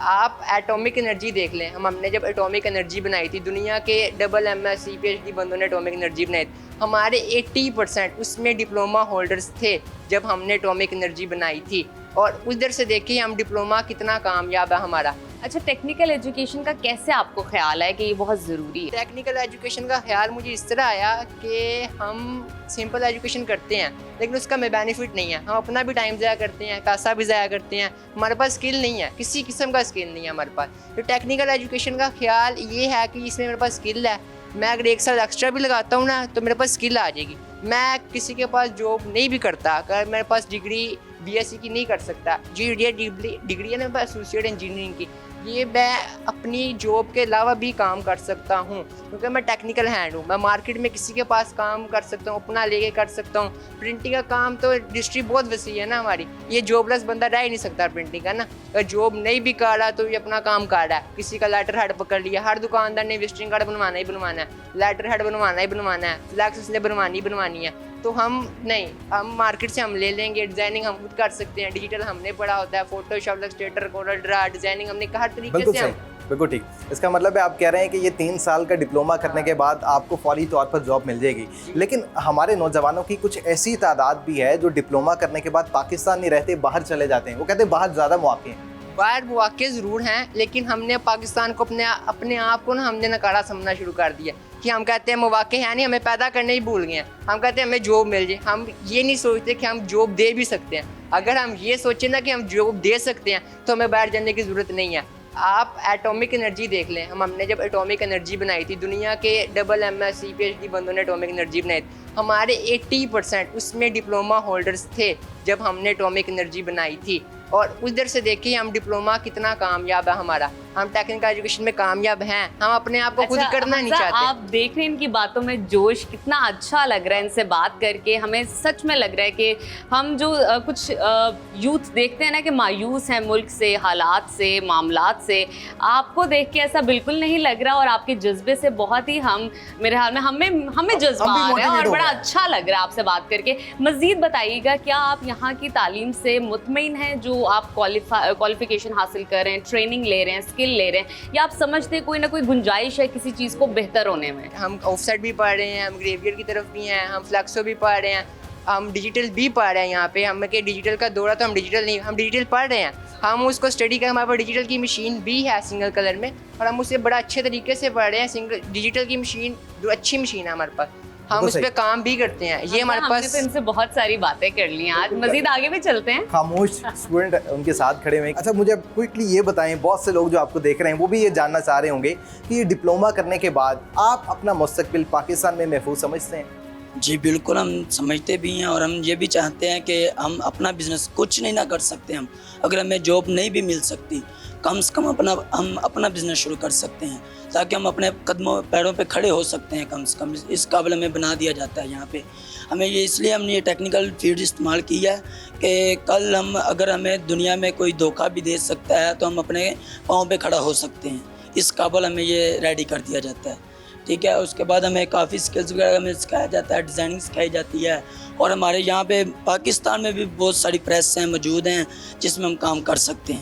आप atomic energy देख लें, हमने जब एटॉमिक एनर्जी बनाई थी, दुनिया के डबल MSc PhD बंदों ने एटॉमिक एनर्जी बनाई थी, हमारे 80% उसमें डिप्लोमा होल्डर्स थे जब हमने एटॉमिक एनर्जी बनाई थी। और उधर से देखिए हम डिप्लोमा कितना कामयाब है हमारा। अच्छा, टेक्निकल एजुकेशन का कैसे आपको ख्याल है कि ये बहुत ज़रूरी है? टेक्निकल एजुकेशन का ख्याल मुझे इस तरह आया कि हम सिंपल एजुकेशन करते हैं लेकिन उसका हमें बेनिफिट नहीं है, हम अपना भी टाइम ज़ाया करते हैं, पैसा भी ज़ाया करते हैं, हमारे पास स्किल नहीं है, किसी किस्म का स्किल नहीं है हमारे पास। तो टेक्निकल एजुकेशन का ख्याल ये है कि इसमें मेरे पास स्किल है, मैं अगर 1 साल एक्स्ट्रा भी लगाता हूँ ना तो मेरे पास स्किल आ जाएगी। मैं किसी के पास जॉब नहीं भी करता, अगर मेरे पास डिग्री BSc की नहीं कर सकता, ये डिग्री है ना मेरे पास एसोसिएट इंजीनियरिंग की, ये मैं अपनी जॉब के अलावा भी काम कर सकता हूँ क्योंकि मैं टेक्निकल हैंड हूँ। मैं मार्केट में किसी के पास काम कर सकता हूँ, अपना लेके कर सकता हूँ। प्रिंटिंग का काम तो इंडस्ट्री बहुत वसी है ना हमारी, ये जॉबलेस बंदा रह ही नहीं सकता प्रिंटिंग का ना। अगर जॉब नहीं भी कर रहा तो ये अपना काम कर रहा है, किसी का लेटर हेड पकड़ लिया, हर दुकानदार ने विजिटिंग कार्ड बनवाना ही बनवाना है, लेटर हेड बनवाना ही बनवाना है, फ्लैक्स इसलिए बनवानी है। तो हम नहीं, हम मार्केट से हम ले लेंगे, डिज़ाइनिंग हम खुद कर सकते हैं, डिजिटल हमने पढ़ा होता है, Photoshop, Illustrator, Corel Draw, designing हमने हर तरीके से हम। बिल्कुल ठीक। इसका मतलब है आप कह रहे हैं कि ये 3 साल का डिप्लोमा करने के बाद आपको फौरी तौर पर जॉब मिल जाएगी। लेकिन हमारे नौजवानों की कुछ ऐसी तादाद भी है जो डिप्लोमा करने के बाद पाकिस्तान नहीं रहते, बाहर चले जाते हैं। वो कहते हैं बाहर ज़्यादा मौके हैं। बाहर मौके ज़रूर हैं लेकिन हमने पाकिस्तान को अपने आप को ना हमने नकारा समझना शुरू कर दिया कि हम कहते हैं मौके हैं नहीं, हमें पैदा करने ही भूल गए हैं। हम कहते हैं हमें जॉब मिल जाए, हम ये नहीं सोचते कि हम जॉब दे भी सकते हैं। अगर हम ये सोचें ना कि हम जॉब दे सकते हैं तो हमें बाहर जाने की ज़रूरत नहीं है। आप एटॉमिक एनर्जी देख लें, हमने जब एटॉमिक एनर्जी बनाई थी, दुनिया के डबल MSc PhD बंदों ने एटॉमिक एनर्जी बनाई थी, हमारे 80% उसमें डिप्लोमा होल्डर्स थे जब हमने एटॉमिक एनर्जी बनाई थी। और उधर से देखिए हम डिप्लोमा कितना कामयाब है हमारा, हम टेक्निकल एजुकेशन में कामयाब हैं, हम अपने आप को खुद करना नहीं चाहते। आप देख रहे हैं इनकी बातों में जोश, कितना अच्छा लग रहा है इनसे बात करके। हमें सच में लग रहा है कि हम जो कुछ यूथ देखते हैं ना कि मायूस हैं मुल्क से, हालात से, मामलात से, आपको देख के ऐसा बिल्कुल नहीं लग रहा और आपके जज्बे से बहुत ही मेरे हाल में हमें जज्बा आ रहा है और बड़ा अच्छा लग रहा है आपसे बात करके। मज़ीद बताइएगा, क्या आप यहाँ की तालीम से मुतमईन हैं जो आप क्वालिफिकेशन हासिल कर रहे हैं, ट्रेनिंग ले रहे हैं, स्किल ले रहे हैं, या आप समझते हैं कोई ना कोई गुंजाइश है किसी चीज़ को बेहतर होने में? हम ऑफसेट भी पढ़ रहे हैं, हम ग्रेवियर की तरफ भी हैं, हम फ्लैक्सो भी पढ़ रहे हैं, हम डिजिटल भी पढ़ रहे हैं। यहाँ पे हम के डिजिटल का दौरा तो हम डिजिटल नहीं, हम डिजिटल पढ़ रहे हैं, हम उसको स्टडी कर, हमारे पास डिजिटल की मशीन भी है सिंगल कलर में और हम उसे बड़ा अच्छे तरीके से पढ़ रहे हैं। सिंगल डिजिटल की मशीन जो अच्छी मशीन है हमारे पास, हम उस पर काम भी करते हैं। ये हमारे पास तो इनसे बहुत सारी बातें कर ली हैं, आज मजीद आगे भी चलते हैं। खामोश स्टूडेंट उनके साथ खड़े हुए। अच्छा, मुझे क्विकली ये बताएं, बहुत से लोग जो आपको देख रहे हैं वो भी ये जानना चाह रहे होंगे कि ये डिप्लोमा करने के बाद आप अपना मुस्तकबिल पाकिस्तान में महफूज समझते हैं? जी बिल्कुल, हम समझते भी हैं और हम ये भी चाहते हैं कि हम अपना बिज़नेस कुछ नहीं ना कर सकते हम, अगर हमें जॉब नहीं भी मिल सकती, कम से कम हम अपना बिज़नेस शुरू कर सकते हैं ताकि हम अपने कदमों पैरों पे खड़े हो सकते हैं। कम से कम इस काबिल हमें बना दिया जाता है यहाँ पे हमें। ये इसलिए हमने ये टेक्निकल फील्ड इस्तेमाल की है कि कल अगर हमें दुनिया में कोई धोखा भी दे सकता है तो हम अपने पाँव पे खड़ा हो सकते हैं, इस काबिल हमें ये रेडी कर दिया जाता है। ठीक है, उसके बाद हमें काफ़ी स्किल्स वगैरह हमें सिखाया जाता है, डिज़ाइनिंग सिखाई जाती है और हमारे यहाँ पे पाकिस्तान में भी बहुत सारी प्रेस हैं मौजूद हैं जिसमें हम काम कर सकते हैं।